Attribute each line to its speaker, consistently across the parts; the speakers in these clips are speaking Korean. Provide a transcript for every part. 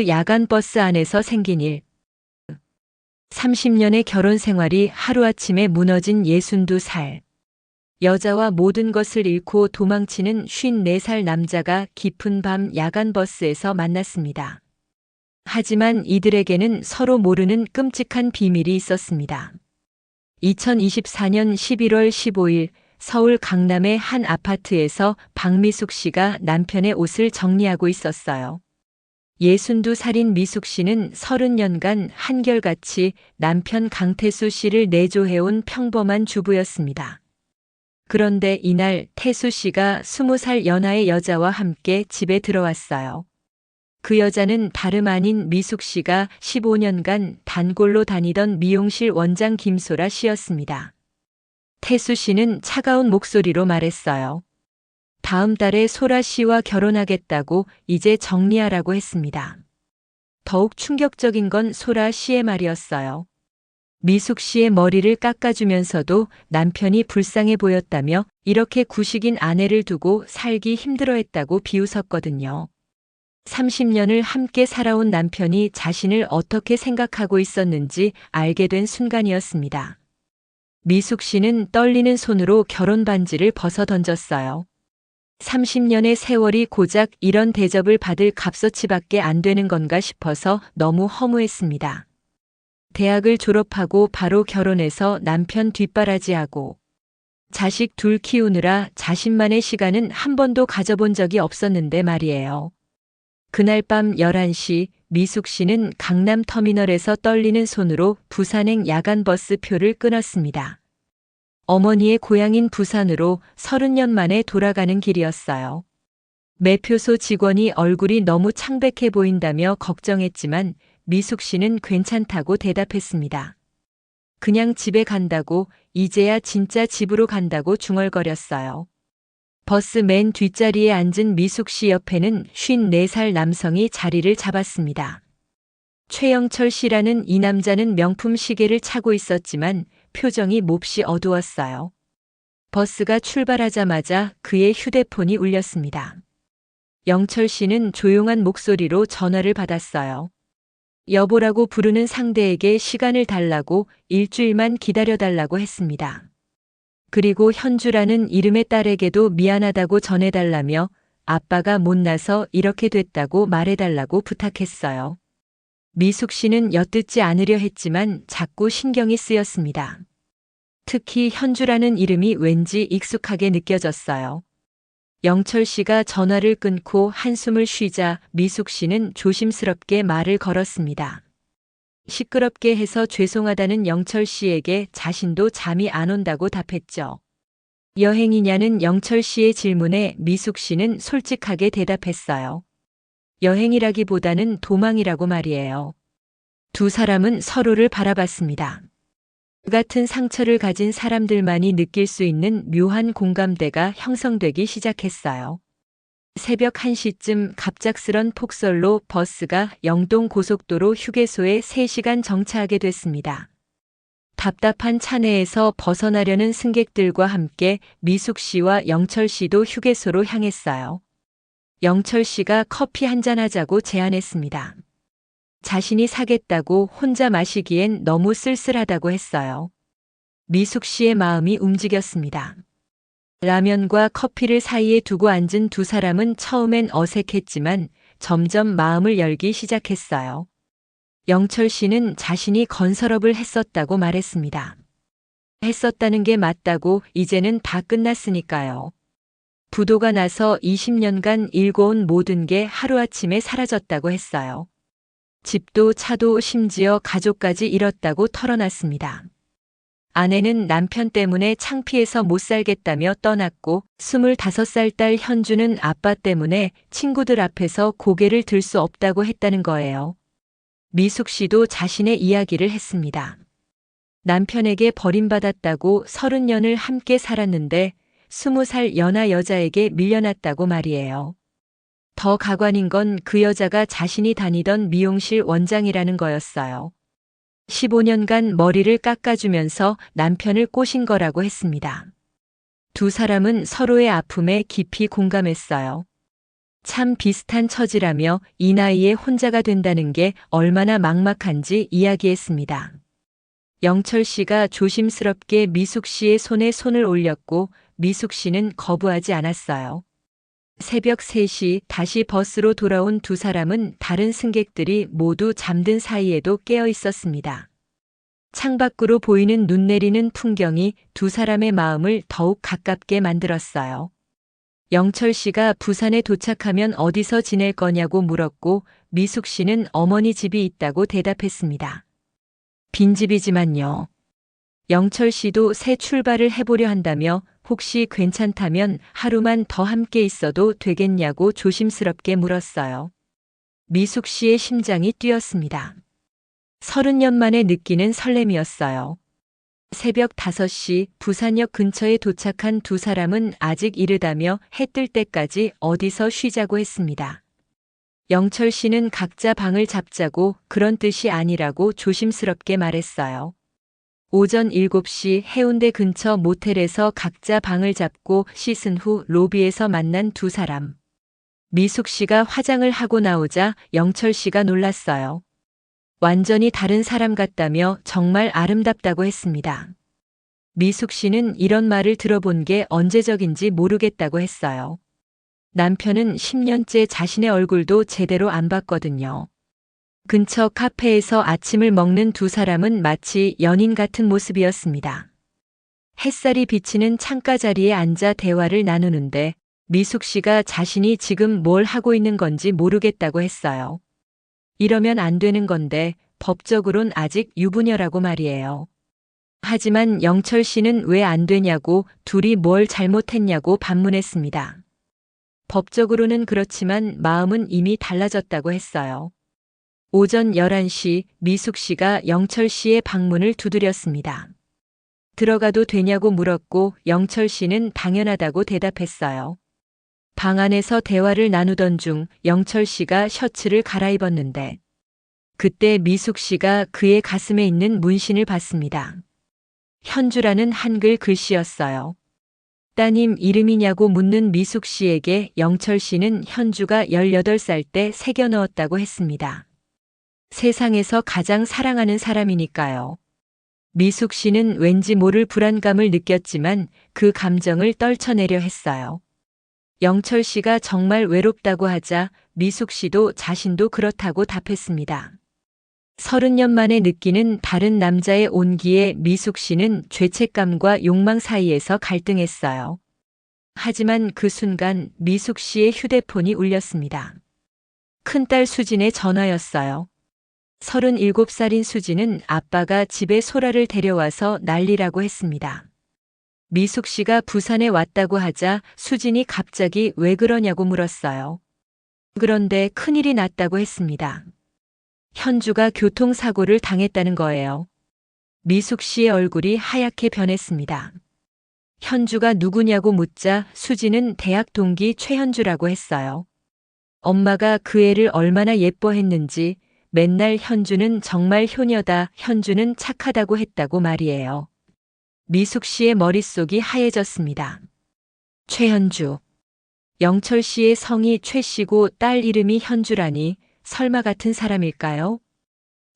Speaker 1: 야간 버스 안에서 생긴 일. 30년의 결혼 생활이 하루아침에 무너진 62살. 여자와 모든 것을 잃고 도망치는 54살 남자가 깊은 밤 야간 버스에서 만났습니다. 하지만 이들에게는 서로 모르는 끔찍한 비밀이 있었습니다. 2024년 11월 15일 서울 강남의 한 아파트에서 박미숙 씨가 남편의 옷을 정리하고 있었어요. 62살인 미숙 씨는 30년간 한결같이 남편 강태수 씨를 내조해온 평범한 주부였습니다. 그런데 이날 태수 씨가 20살 연하의 여자와 함께 집에 들어왔어요. 그 여자는 다름 아닌 미숙 씨가 15년간 단골로 다니던 미용실 원장 김소라 씨였습니다. 태수 씨는 차가운 목소리로 말했어요. 다음 달에 소라 씨와 결혼하겠다고 이제 정리하라고 했습니다. 더욱 충격적인 건 소라 씨의 말이었어요. 미숙 씨의 머리를 깎아주면서도 남편이 불쌍해 보였다며 이렇게 구식인 아내를 두고 살기 힘들어했다고 비웃었거든요. 30년을 함께 살아온 남편이 자신을 어떻게 생각하고 있었는지 알게 된 순간이었습니다. 미숙 씨는 떨리는 손으로 결혼 반지를 벗어 던졌어요. 30년의 세월이 고작 이런 대접을 받을 값어치밖에 안 되는 건가 싶어서 너무 허무했습니다. 대학을 졸업하고 바로 결혼해서 남편 뒷바라지하고 자식 둘 키우느라 자신만의 시간은 한 번도 가져본 적이 없었는데 말이에요. 그날 밤 11시 미숙 씨는 강남 터미널에서 떨리는 손으로 부산행 야간 버스 표를 끊었습니다. 어머니의 고향인 부산으로 30년 만에 돌아가는 길이었어요. 매표소 직원이 얼굴이 너무 창백해 보인다며 걱정했지만 미숙 씨는 괜찮다고 대답했습니다. 그냥 집에 간다고, 이제야 진짜 집으로 간다고 중얼거렸어요. 버스 맨 뒷자리에 앉은 미숙 씨 옆에는 54살 남성이 자리를 잡았습니다. 최영철 씨라는 이 남자는 명품 시계를 차고 있었지만 표정이 몹시 어두웠어요. 버스가 출발하자마자 그의 휴대폰이 울렸습니다. 영철 씨는 조용한 목소리로 전화를 받았어요. 여보라고 부르는 상대에게 시간을 달라고 일주일만 기다려달라고 했습니다. 그리고 현주라는 이름의 딸에게도 미안하다고 전해달라며 아빠가 못나서 이렇게 됐다고 말해달라고 부탁했어요. 미숙 씨는 엿듣지 않으려 했지만 자꾸 신경이 쓰였습니다. 특히 현주라는 이름이 왠지 익숙하게 느껴졌어요. 영철 씨가 전화를 끊고 한숨을 쉬자 미숙 씨는 조심스럽게 말을 걸었습니다. 시끄럽게 해서 죄송하다는 영철 씨에게 자신도 잠이 안 온다고 답했죠. 여행이냐는 영철 씨의 질문에 미숙 씨는 솔직하게 대답했어요. 여행이라기보다는 도망이라고 말이에요. 두 사람은 서로를 바라봤습니다. 그 같은 상처를 가진 사람들만이 느낄 수 있는 묘한 공감대가 형성되기 시작했어요. 새벽 1시쯤 갑작스런 폭설로 버스가 영동 고속도로 휴게소에 3시간 정차하게 됐습니다. 답답한 차 내에서 벗어나려는 승객들과 함께 미숙 씨와 영철 씨도 휴게소로 향했어요. 영철 씨가 커피 한잔 하자고 제안했습니다. 자신이 사겠다고 혼자 마시기엔 너무 쓸쓸하다고 했어요. 미숙 씨의 마음이 움직였습니다. 라면과 커피를 사이에 두고 앉은 두 사람은 처음엔 어색했지만 점점 마음을 열기 시작했어요. 영철 씨는 자신이 건설업을 했었다고 말했습니다. 했었다는 게 맞다고 이제는 다 끝났으니까요. 부도가 나서 20년간 일궈온 모든 게 하루아침에 사라졌다고 했어요. 집도 차도 심지어 가족까지 잃었다고 털어놨습니다. 아내는 남편 때문에 창피해서 못 살겠다며 떠났고 25살 딸 현주는 아빠 때문에 친구들 앞에서 고개를 들 수 없다고 했다는 거예요. 미숙 씨도 자신의 이야기를 했습니다. 남편에게 버림받았다고 30년을 함께 살았는데 20살 연하 여자에게 밀려났다고 말이에요. 더 가관인 건 그 여자가 자신이 다니던 미용실 원장이라는 거였어요. 15년간 머리를 깎아주면서 남편을 꼬신 거라고 했습니다. 두 사람은 서로의 아픔에 깊이 공감했어요. 참 비슷한 처지라며 이 나이에 혼자가 된다는 게 얼마나 막막한지 이야기했습니다. 영철 씨가 조심스럽게 미숙 씨의 손에 손을 올렸고 미숙 씨는 거부하지 않았어요. 새벽 3시 다시 버스로 돌아온 두 사람은 다른 승객들이 모두 잠든 사이에도 깨어 있었습니다. 창밖으로 보이는 눈 내리는 풍경이 두 사람의 마음을 더욱 가깝게 만들었어요. 영철 씨가 부산에 도착하면 어디서 지낼 거냐고 물었고 미숙 씨는 어머니 집이 있다고 대답했습니다. 빈집이지만요. 영철 씨도 새 출발을 해보려 한다며 혹시 괜찮다면 하루만 더 함께 있어도 되겠냐고 조심스럽게 물었어요. 미숙 씨의 심장이 뛰었습니다. 30년 만에 느끼는 설렘이었어요. 새벽 5시 부산역 근처에 도착한 두 사람은 아직 이르다며 해 뜰 때까지 어디서 쉬자고 했습니다. 영철 씨는 각자 방을 잡자고 그런 뜻이 아니라고 조심스럽게 말했어요. 오전 7시 해운대 근처 모텔에서 각자 방을 잡고 씻은 후 로비에서 만난 두 사람. 미숙 씨가 화장을 하고 나오자 영철 씨가 놀랐어요. 완전히 다른 사람 같다며 정말 아름답다고 했습니다. 미숙 씨는 이런 말을 들어본 게 언제적인지 모르겠다고 했어요. 남편은 10년째 자신의 얼굴도 제대로 안 봤거든요. 근처 카페에서 아침을 먹는 두 사람은 마치 연인 같은 모습이었습니다. 햇살이 비치는 창가 자리에 앉아 대화를 나누는데 미숙 씨가 자신이 지금 뭘 하고 있는 건지 모르겠다고 했어요. 이러면 안 되는 건데 법적으론 아직 유부녀라고 말이에요. 하지만 영철 씨는 왜 안 되냐고 둘이 뭘 잘못했냐고 반문했습니다. 법적으로는 그렇지만 마음은 이미 달라졌다고 했어요. 오전 11시 미숙 씨가 영철 씨의 방문을 두드렸습니다. 들어가도 되냐고 물었고 영철 씨는 당연하다고 대답했어요. 방 안에서 대화를 나누던 중 영철 씨가 셔츠를 갈아입었는데 그때 미숙 씨가 그의 가슴에 있는 문신을 봤습니다. 현주라는 한글 글씨였어요. 따님 이름이냐고 묻는 미숙 씨에게 영철 씨는 현주가 18살 때 새겨 넣었다고 했습니다. 세상에서 가장 사랑하는 사람이니까요. 미숙 씨는 왠지 모를 불안감을 느꼈지만 그 감정을 떨쳐내려 했어요. 영철 씨가 정말 외롭다고 하자 미숙 씨도 자신도 그렇다고 답했습니다. 30년 만에 느끼는 다른 남자의 온기에 미숙 씨는 죄책감과 욕망 사이에서 갈등했어요. 하지만 그 순간 미숙 씨의 휴대폰이 울렸습니다. 큰딸 수진의 전화였어요. 37살인 수진은 아빠가 집에 소라를 데려와서 난리라고 했습니다. 미숙 씨가 부산에 왔다고 하자 수진이 갑자기 왜 그러냐고 물었어요. 그런데 큰일이 났다고 했습니다. 현주가 교통사고를 당했다는 거예요. 미숙 씨의 얼굴이 하얗게 변했습니다. 현주가 누구냐고 묻자 수진은 대학 동기 최현주라고 했어요. 엄마가 그 애를 얼마나 예뻐했는지 맨날 현주는 정말 효녀다, 현주는 착하다고 했다고 말이에요. 미숙 씨의 머릿속이 하얘졌습니다. 최현주. 영철 씨의 성이 최 씨고 딸 이름이 현주라니 설마 같은 사람일까요?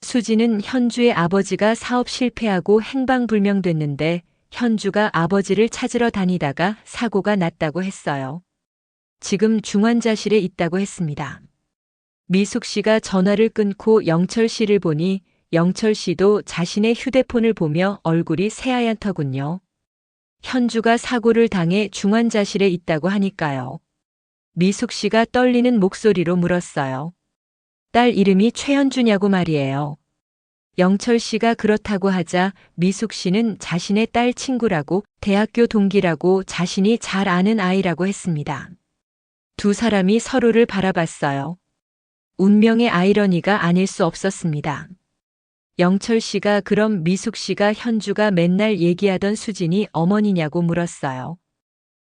Speaker 1: 수지는 현주의 아버지가 사업 실패하고 행방불명됐는데 현주가 아버지를 찾으러 다니다가 사고가 났다고 했어요. 지금 중환자실에 있다고 했습니다. 미숙 씨가 전화를 끊고 영철 씨를 보니 영철 씨도 자신의 휴대폰을 보며 얼굴이 새하얗더군요. 현주가 사고를 당해 중환자실에 있다고 하니까요. 미숙 씨가 떨리는 목소리로 물었어요. 딸 이름이 최현주냐고 말이에요. 영철 씨가 그렇다고 하자 미숙 씨는 자신의 딸 친구라고 대학교 동기라고 자신이 잘 아는 아이라고 했습니다. 두 사람이 서로를 바라봤어요. 운명의 아이러니가 아닐 수 없었습니다. 영철 씨가 그럼 미숙 씨가 현주가 맨날 얘기하던 수진이 어머니냐고 물었어요.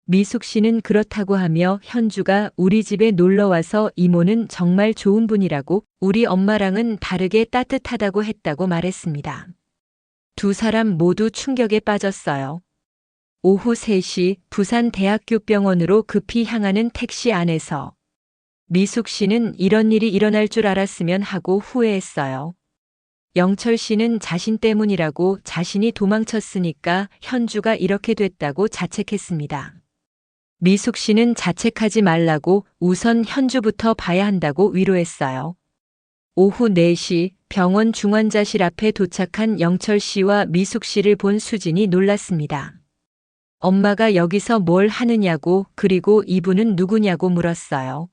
Speaker 1: 미숙 씨는 그렇다고 하며 현주가 우리 집에 놀러와서 이모는 정말 좋은 분이라고 우리 엄마랑은 다르게 따뜻하다고 했다고 말했습니다. 두 사람 모두 충격에 빠졌어요. 오후 3시 부산 대학교 병원으로 급히 향하는 택시 안에서 미숙 씨는 이런 일이 일어날 줄 알았으면 하고 후회했어요. 영철 씨는 자신 때문이라고 자신이 도망쳤으니까 현주가 이렇게 됐다고 자책했습니다. 미숙 씨는 자책하지 말라고 우선 현주부터 봐야 한다고 위로했어요. 오후 4시 병원 중환자실 앞에 도착한 영철 씨와 미숙 씨를 본 수진이 놀랐습니다. 엄마가 여기서 뭘 하느냐고 그리고 이분은 누구냐고 물었어요.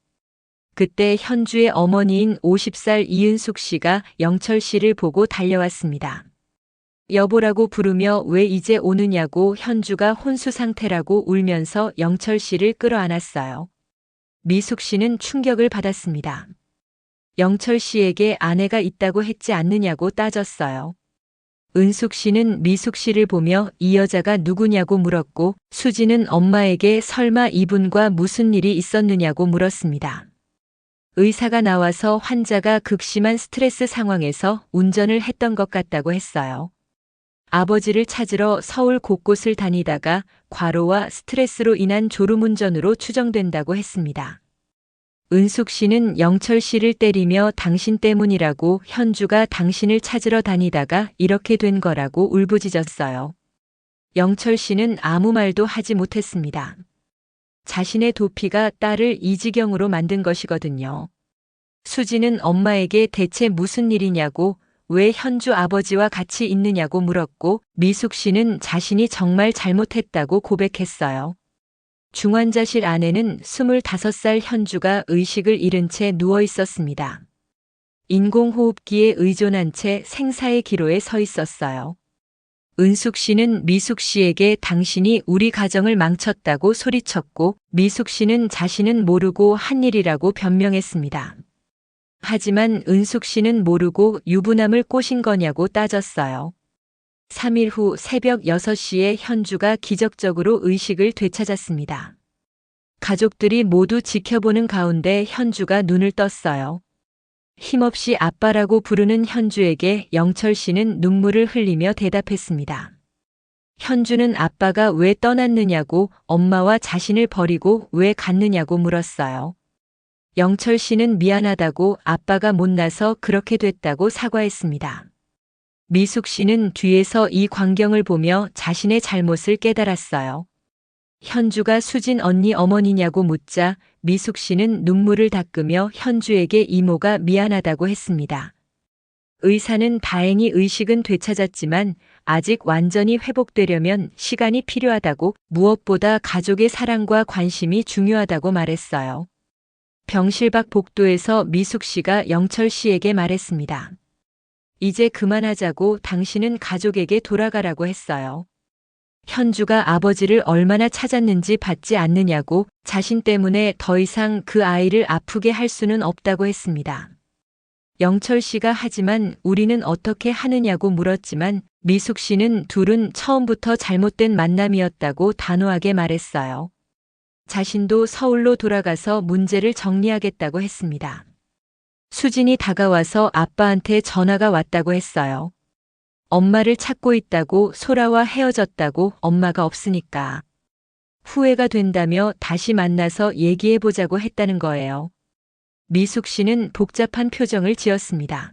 Speaker 1: 그때 현주의 어머니인 50살 이은숙 씨가 영철 씨를 보고 달려왔습니다. 여보라고 부르며 왜 이제 오느냐고 현주가 혼수 상태라고 울면서 영철 씨를 끌어안았어요. 미숙 씨는 충격을 받았습니다. 영철 씨에게 아내가 있다고 했지 않느냐고 따졌어요. 은숙 씨는 미숙 씨를 보며 이 여자가 누구냐고 물었고 수지는 엄마에게 설마 이분과 무슨 일이 있었느냐고 물었습니다. 의사가 나와서 환자가 극심한 스트레스 상황에서 운전을 했던 것 같다고 했어요. 아버지를 찾으러 서울 곳곳을 다니다가 과로와 스트레스로 인한 졸음운전으로 추정된다고 했습니다. 은숙 씨는 영철 씨를 때리며 당신 때문이라고 현주가 당신을 찾으러 다니다가 이렇게 된 거라고 울부짖었어요. 영철 씨는 아무 말도 하지 못했습니다. 자신의 도피가 딸을 이 지경으로 만든 것이거든요. 수지는 엄마에게 대체 무슨 일이냐고 왜 현주 아버지와 같이 있느냐고 물었고 미숙 씨는 자신이 정말 잘못했다고 고백했어요. 중환자실 안에는 25살 현주가 의식을 잃은 채 누워 있었습니다. 인공호흡기에 의존한 채 생사의 기로에 서 있었어요. 은숙 씨는 미숙 씨에게 당신이 우리 가정을 망쳤다고 소리쳤고 미숙 씨는 자신은 모르고 한 일이라고 변명했습니다. 하지만 은숙 씨는 모르고 유부남을 꼬신 거냐고 따졌어요. 3일 후 새벽 6시에 현주가 기적적으로 의식을 되찾았습니다. 가족들이 모두 지켜보는 가운데 현주가 눈을 떴어요. 힘없이 아빠라고 부르는 현주에게 영철 씨는 눈물을 흘리며 대답했습니다. 현주는 아빠가 왜 떠났느냐고 엄마와 자신을 버리고 왜 갔느냐고 물었어요. 영철 씨는 미안하다고 아빠가 못나서 그렇게 됐다고 사과했습니다. 미숙 씨는 뒤에서 이 광경을 보며 자신의 잘못을 깨달았어요. 현주가 수진 언니 어머니냐고 묻자 미숙 씨는 눈물을 닦으며 현주에게 이모가 미안하다고 했습니다. 의사는 다행히 의식은 되찾았지만 아직 완전히 회복되려면 시간이 필요하다고 무엇보다 가족의 사랑과 관심이 중요하다고 말했어요. 병실 밖 복도에서 미숙 씨가 영철 씨에게 말했습니다. 이제 그만하자고 당신은 가족에게 돌아가라고 했어요. 현주가 아버지를 얼마나 찾았는지 받지 않느냐고 자신 때문에 더 이상 그 아이를 아프게 할 수는 없다고 했습니다. 영철 씨가 하지만 우리는 어떻게 하느냐고 물었지만 미숙 씨는 둘은 처음부터 잘못된 만남이었다고 단호하게 말했어요. 자신도 서울로 돌아가서 문제를 정리하겠다고 했습니다. 수진이 다가와서 아빠한테 전화가 왔다고 했어요. 엄마를 찾고 있다고 소라와 헤어졌다고 엄마가 없으니까. 후회가 된다며 다시 만나서 얘기해보자고 했다는 거예요. 미숙 씨는 복잡한 표정을 지었습니다.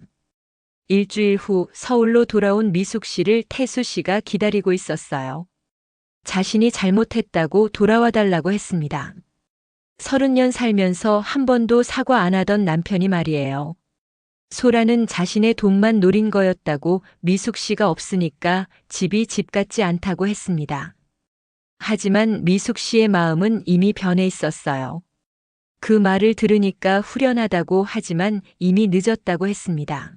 Speaker 1: 일주일 후 서울로 돌아온 미숙 씨를 태수 씨가 기다리고 있었어요. 자신이 잘못했다고 돌아와 달라고 했습니다. 30년 살면서 한 번도 사과 안 하던 남편이 말이에요. 소라는 자신의 돈만 노린 거였다고 미숙 씨가 없으니까 집이 집 같지 않다고 했습니다. 하지만 미숙 씨의 마음은 이미 변해 있었어요. 그 말을 들으니까 후련하다고 하지만 이미 늦었다고 했습니다.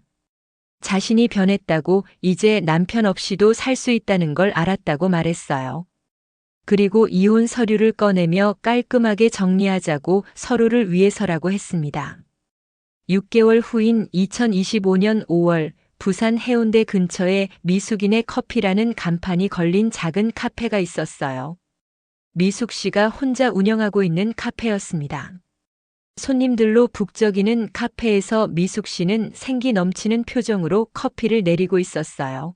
Speaker 1: 자신이 변했다고 이제 남편 없이도 살 수 있다는 걸 알았다고 말했어요. 그리고 이혼 서류를 꺼내며 깔끔하게 정리하자고 서로를 위해서라고 했습니다. 6개월 후인 2025년 5월 부산 해운대 근처에 미숙인의 커피라는 간판이 걸린 작은 카페가 있었어요. 미숙 씨가 혼자 운영하고 있는 카페였습니다. 손님들로 북적이는 카페에서 미숙 씨는 생기 넘치는 표정으로 커피를 내리고 있었어요.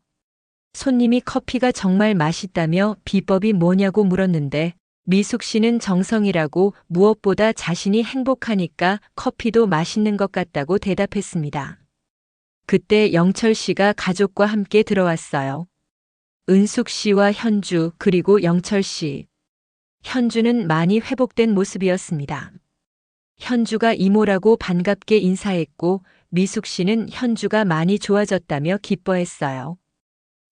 Speaker 1: 손님이 커피가 정말 맛있다며 비법이 뭐냐고 물었는데 미숙 씨는 정성이라고 무엇보다 자신이 행복하니까 커피도 맛있는 것 같다고 대답했습니다. 그때 영철 씨가 가족과 함께 들어왔어요. 은숙 씨와 현주 그리고 영철 씨. 현주는 많이 회복된 모습이었습니다. 현주가 이모라고 반갑게 인사했고 미숙 씨는 현주가 많이 좋아졌다며 기뻐했어요.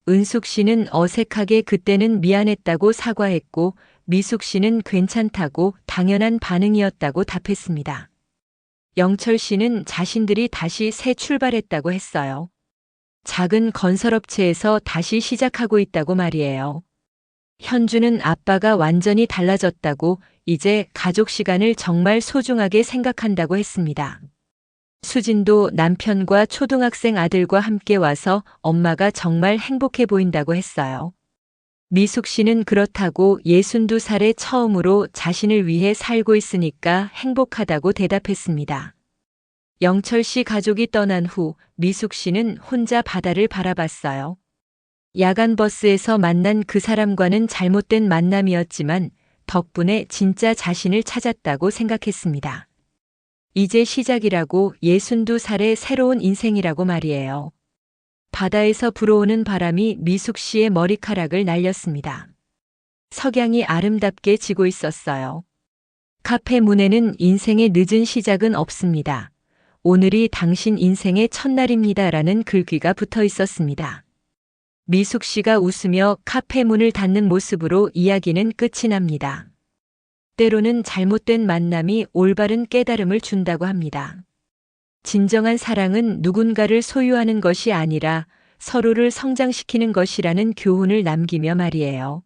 Speaker 1: 은숙 씨는 어색하게 그때는 미안했다고 사과했고 미숙 씨는 괜찮다고 당연한 반응이었다고 답했습니다. 영철 씨는 자신들이 다시 새 출발했다고 했어요. 작은 건설업체에서 다시 시작하고 있다고 말이에요. 현주는 아빠가 완전히 달라졌다고 이제 가족 시간을 정말 소중하게 생각한다고 했습니다. 수진도 남편과 초등학생 아들과 함께 와서 엄마가 정말 행복해 보인다고 했어요. 미숙 씨는 그렇다고 62살에 처음으로 자신을 위해 살고 있으니까 행복하다고 대답했습니다. 영철 씨 가족이 떠난 후 미숙 씨는 혼자 바다를 바라봤어요. 야간 버스에서 만난 그 사람과는 잘못된 만남이었지만 덕분에 진짜 자신을 찾았다고 생각했습니다. 이제 시작이라고 62살의 새로운 인생이라고 말이에요. 바다에서 불어오는 바람이 미숙 씨의 머리카락을 날렸습니다. 석양이 아름답게 지고 있었어요. 카페 문에는 인생의 늦은 시작은 없습니다. 오늘이 당신 인생의 첫날입니다라는 글귀가 붙어 있었습니다. 미숙 씨가 웃으며 카페 문을 닫는 모습으로 이야기는 끝이 납니다. 때로는 잘못된 만남이 올바른 깨달음을 준다고 합니다. 진정한 사랑은 누군가를 소유하는 것이 아니라 서로를 성장시키는 것이라는 교훈을 남기며 말이에요.